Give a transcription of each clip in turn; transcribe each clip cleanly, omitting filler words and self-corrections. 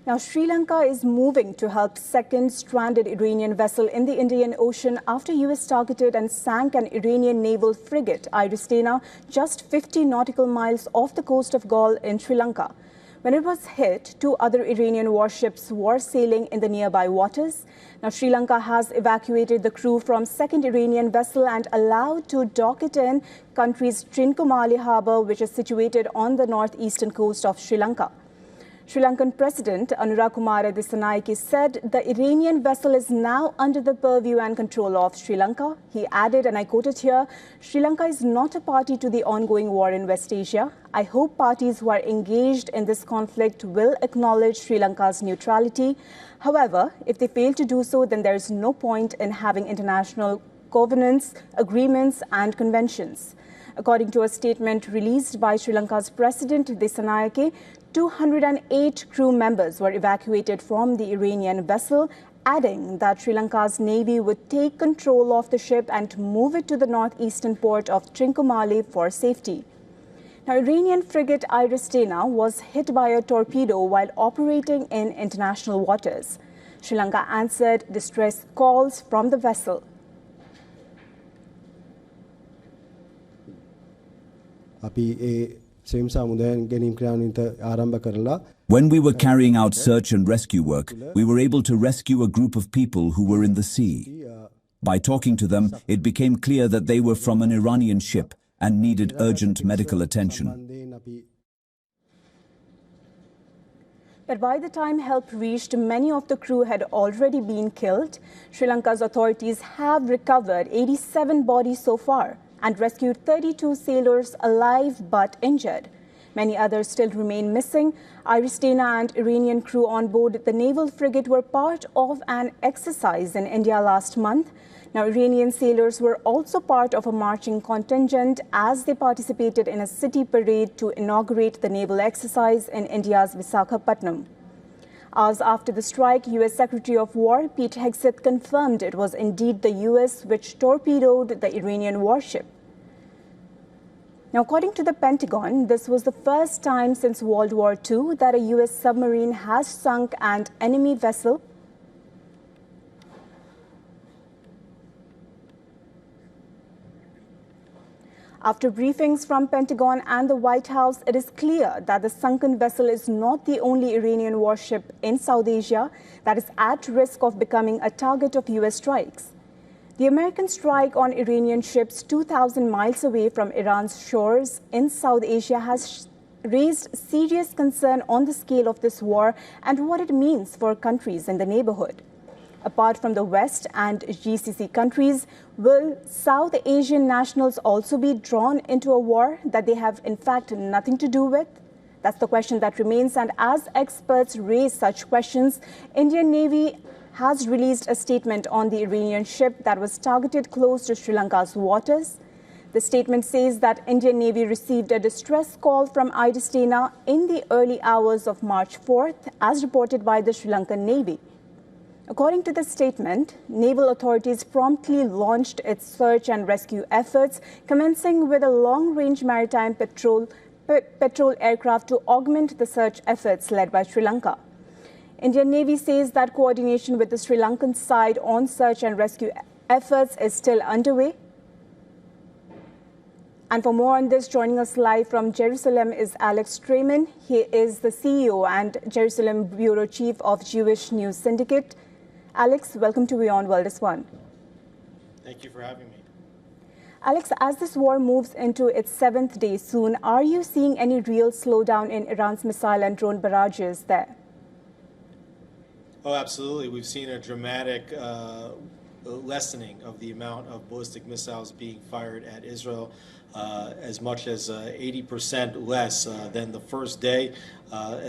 Now, Sri Lanka is moving to help second stranded Iranian vessel in the Indian Ocean after US targeted and sank an Iranian naval frigate, IRIS Dena, just 50 nautical miles off the coast of Galle in Sri Lanka. When it was hit, 2 other Iranian warships were sailing in the nearby waters. Now, Sri Lanka has evacuated the crew from second Iranian vessel and allowed to dock it in country's Trincomalee harbour, which is situated on the northeastern coast of Sri Lanka. Sri Lankan President Anurakumara Dissanayake said the Iranian vessel is now under the purview and control of Sri Lanka. He added, and I quote it here, "Sri Lanka is not a party to the ongoing war in West Asia. I hope parties who are engaged in this conflict will acknowledge Sri Lanka's neutrality. However, if they fail to do so, then there is no point in having international covenants, agreements and conventions." According to a statement released by Sri Lanka's President Dissanayake, 208 crew members were evacuated from the Iranian vessel, adding that Sri Lanka's Navy would take control of the ship and move it to the northeastern port of Trincomalee for safety. Now, Iranian frigate IRIS Dena was hit by a torpedo while operating in international waters. Sri Lanka answered distress calls from the vessel. When we were carrying out search and rescue work, we were able to rescue a group of people who were in the sea. By talking to them, it became clear that they were from an Iranian ship and needed urgent medical attention. But by the time help reached, many of the crew had already been killed. Sri Lanka's authorities have recovered 87 bodies so far and rescued 32 sailors alive but injured. Many others still remain missing. IRIS Dena and Iranian crew on board the naval frigate were part of an exercise in India last month. Now, Iranian sailors were also part of a marching contingent as they participated in a city parade to inaugurate the naval exercise in India's Visakhapatnam. Hours after the strike, U.S. Secretary of War Pete Hegseth confirmed it was indeed the U.S. which torpedoed the Iranian warship. Now, according to the Pentagon, this was the first time since World War II that a U.S. submarine has sunk an enemy vessel. After briefings from Pentagon and the White House, it is clear that the sunken vessel is not the only Iranian warship in South Asia that is at risk of becoming a target of U.S. strikes. The American strike on Iranian ships 2,000 miles away from Iran's shores in South Asia has raised serious concern on the scale of this war and what it means for countries in the neighborhood. Apart from the West and GCC countries, will South Asian nationals also be drawn into a war that they have in fact nothing to do with? That's the question that remains, and as experts raise such questions, Indian Navy has released a statement on the Iranian ship that was targeted close to Sri Lanka's waters. The statement says that Indian Navy received a distress call from IRIS Dena in the early hours of March 4th, as reported by the Sri Lankan Navy. According to the statement, naval authorities promptly launched its search and rescue efforts, commencing with a long-range maritime patrol aircraft to augment the search efforts led by Sri Lanka. Indian Navy says that coordination with the Sri Lankan side on search and rescue efforts is still underway. And for more on this, joining us live from Jerusalem is Alex Strayman. He is the CEO and Jerusalem Bureau Chief of Jewish News Syndicate. Alex, welcome to WION World is One. Thank you for having me. Alex, as this war moves into its 7th day soon, are you seeing any real slowdown in Iran's missile and drone barrages there? Oh, absolutely. We've seen a dramatic lessening of the amount of ballistic missiles being fired at Israel, as much as 80% less than the first day.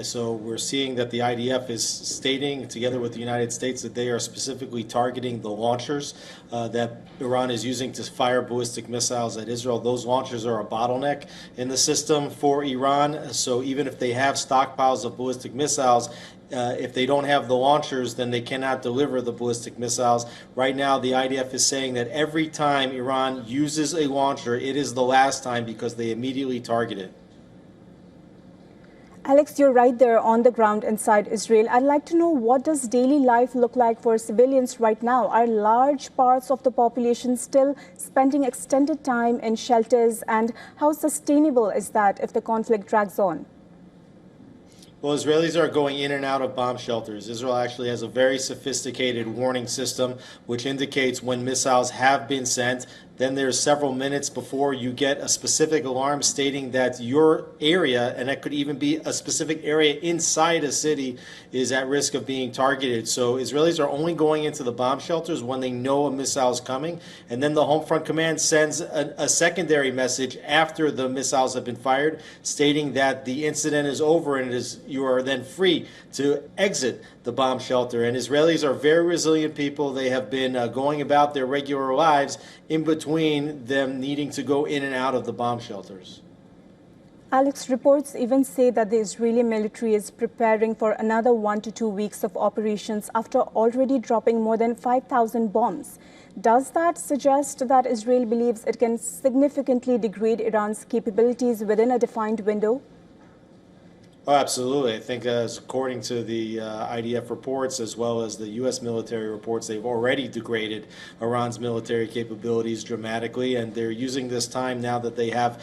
So we're seeing that the IDF is stating, together with the United States, that they are specifically targeting the launchers that Iran is using to fire ballistic missiles at Israel. Those launchers are a bottleneck in the system for Iran. So even if they have stockpiles of ballistic missiles, if they don't have the launchers, then they cannot deliver the ballistic missiles. Right now, the IDF is saying that every time Iran uses a launcher, it is the last time because they immediately target it. Alex, you're right there on the ground inside Israel. I'd like to know, what does daily life look like for civilians right now? Are large parts of the population still spending extended time in shelters? And how sustainable is that if the conflict drags on? Well, Israelis are going in and out of bomb shelters. Israel actually has a very sophisticated warning system which indicates when missiles have been sent. Then there's several minutes before you get a specific alarm stating that your area, and that could even be a specific area inside a city, is at risk of being targeted. So Israelis are only going into the bomb shelters when they know a missile is coming. And then the Home Front Command sends a secondary message after the missiles have been fired, stating that the incident is over and you are then free to exit the bomb shelter. And Israelis are very resilient people. They have been going about their regular lives in between them needing to go in and out of the bomb shelters. Alex, reports even say that the Israeli military is preparing for another 1 to 2 weeks of operations after already dropping more than 5,000 bombs. Does that suggest that Israel believes it can significantly degrade Iran's capabilities within a defined window? Oh, absolutely. I think according to the IDF reports as well as the U.S. military reports, they've already degraded Iran's military capabilities dramatically, and they're using this time now that they have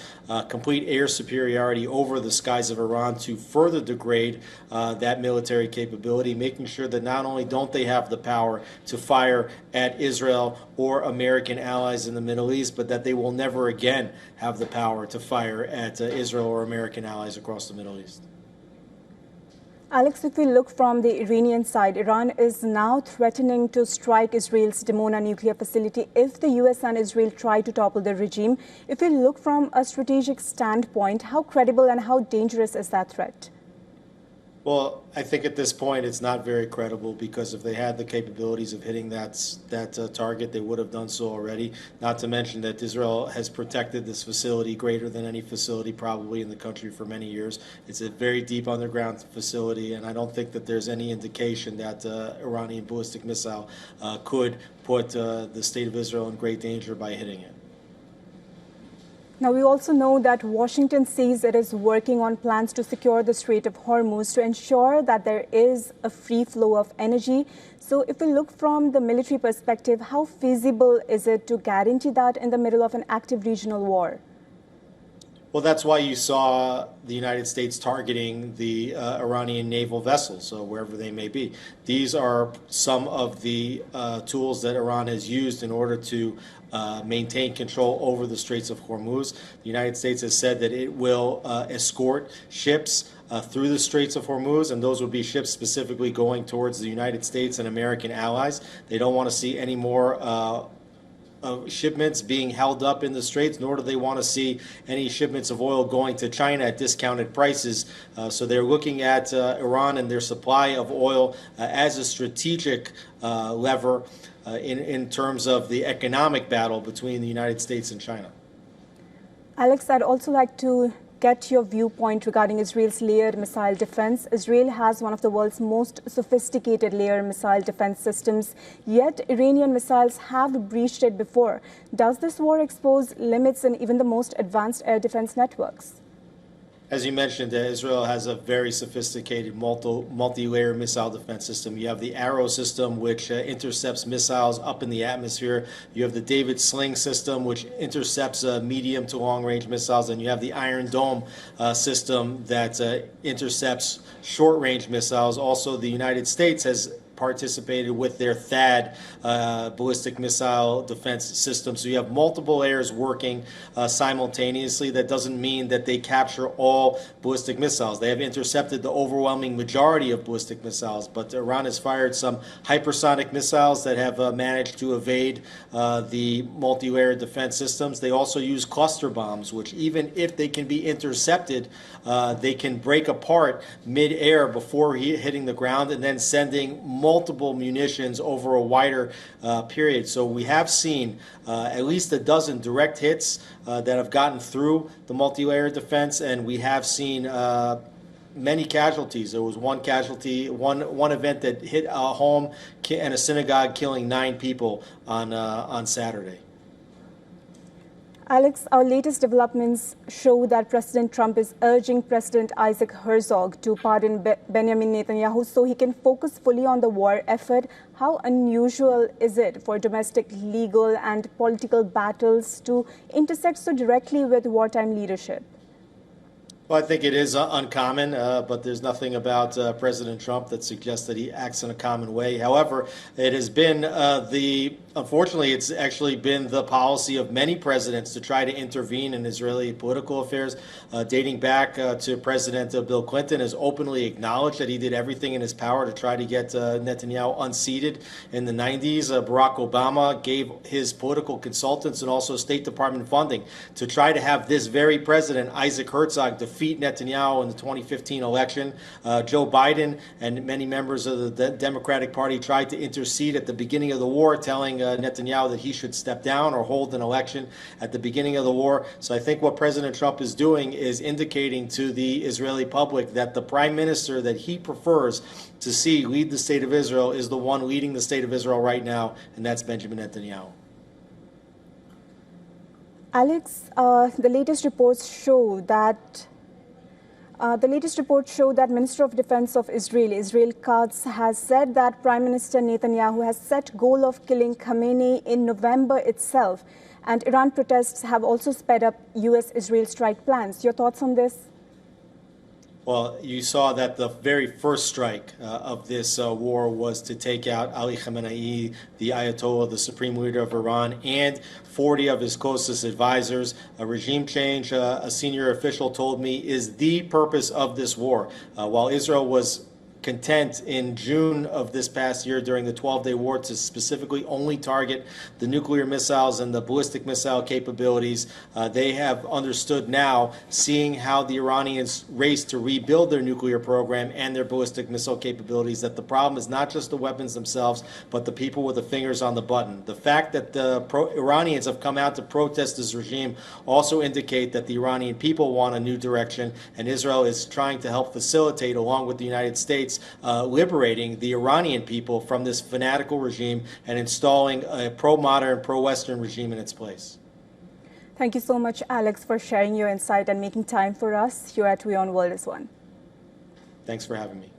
complete air superiority over the skies of Iran to further degrade that military capability, making sure that not only don't they have the power to fire at Israel or American allies in the Middle East, but that they will never again have the power to fire at Israel or American allies across the Middle East. Alex, if we look from the Iranian side, Iran is now threatening to strike Israel's Dimona nuclear facility if the US and Israel try to topple the regime. If we look from a strategic standpoint, how credible and how dangerous is that threat? Well, I think at this point it's not very credible, because if they had the capabilities of hitting that target, they would have done so already. Not to mention that Israel has protected this facility greater than any facility probably in the country for many years. It's a very deep underground facility, and I don't think that there's any indication that Iranian ballistic missile could put the state of Israel in great danger by hitting it. Now, we also know that Washington says it is working on plans to secure the Strait of Hormuz to ensure that there is a free flow of energy. So if we look from the military perspective, how feasible is it to guarantee that in the middle of an active regional war? Well, that's why you saw the United States targeting the Iranian naval vessels, wherever they may be. These are some of the tools that Iran has used in order to maintain control over the Straits of Hormuz. The United States has said that it will escort ships through the Straits of Hormuz, and those would be ships specifically going towards the United States and American allies. They don't want to see any more shipments being held up in the Straits, nor do they want to see any shipments of oil going to China at discounted prices. So they're looking at Iran and their supply of oil as a strategic lever in terms of the economic battle between the United States and China. Alex, I'd also like to get your viewpoint regarding Israel's layered missile defense. Israel has one of the world's most sophisticated layered missile defense systems, yet Iranian missiles have breached it before. Does this war expose limits in even the most advanced air defense networks? As you mentioned, Israel has a very sophisticated multi-layer missile defense system. You have the Arrow system, which intercepts missiles up in the atmosphere. You have the David Sling system, which intercepts medium to long-range missiles. And you have the Iron Dome system that intercepts short-range missiles. Also, the United States has participated with their THAAD ballistic missile defense system. So you have multiple layers working simultaneously. That doesn't mean that they capture all ballistic missiles. They have intercepted the overwhelming majority of ballistic missiles, but Iran has fired some hypersonic missiles that have managed to evade the multi-layered defense systems. They also use cluster bombs, which even if they can be intercepted, they can break apart mid-air before hitting the ground and then sending multiple munitions over a wider period. So we have seen at least a dozen direct hits that have gotten through the multi-layer defense, and we have seen many casualties. There was one casualty, one event that hit a home and a synagogue, killing 9 people on Saturday. Alex, our latest developments show that President Trump is urging President Isaac Herzog to pardon Benjamin Netanyahu so he can focus fully on the war effort. How unusual is it for domestic legal and political battles to intersect so directly with wartime leadership? Well, I think it is uncommon, but there's nothing about President Trump that suggests that he acts in a common way. However, it has been unfortunately, it's actually been the policy of many presidents to try to intervene in Israeli political affairs, dating back to President Bill Clinton has openly acknowledged that he did everything in his power to try to get Netanyahu unseated in the 90s. Barack Obama gave his political consultants and also State Department funding to try to have this very president, Isaac Herzog, defeat Netanyahu in the 2015 election. Joe Biden and many members of the Democratic Party tried to intercede at the beginning of the war, telling Netanyahu that he should step down or hold an election at the beginning of the war. So I think what President Trump is doing is indicating to the Israeli public that the prime minister that he prefers to see lead the state of Israel is the one leading the state of Israel right now, and that's Benjamin Netanyahu. Alex, the latest reports show that Minister of Defense of Israel Katz, has said that Prime Minister Netanyahu has set goal of killing Khamenei in November itself. And Iran protests have also sped up U.S.-Israel strike plans. Your thoughts on this? Well, you saw that the very first strike of this war was to take out Ali Khamenei, the Ayatollah, the supreme leader of Iran, and 40 of his closest advisors. A regime change, a senior official told me, is the purpose of this war. While Israel was content in June of this past year during the 12-day war to specifically only target the nuclear missiles and the ballistic missile capabilities. They have understood now, seeing how the Iranians race to rebuild their nuclear program and their ballistic missile capabilities, that the problem is not just the weapons themselves, but the people with the fingers on the button. The fact that the Iranians have come out to protest this regime also indicate that the Iranian people want a new direction, and Israel is trying to help facilitate, along with the United States, liberating the Iranian people from this fanatical regime and installing a pro-modern, pro-Western regime in its place. Thank you so much, Alex, for sharing your insight and making time for us here at WION World is One. Thanks for having me.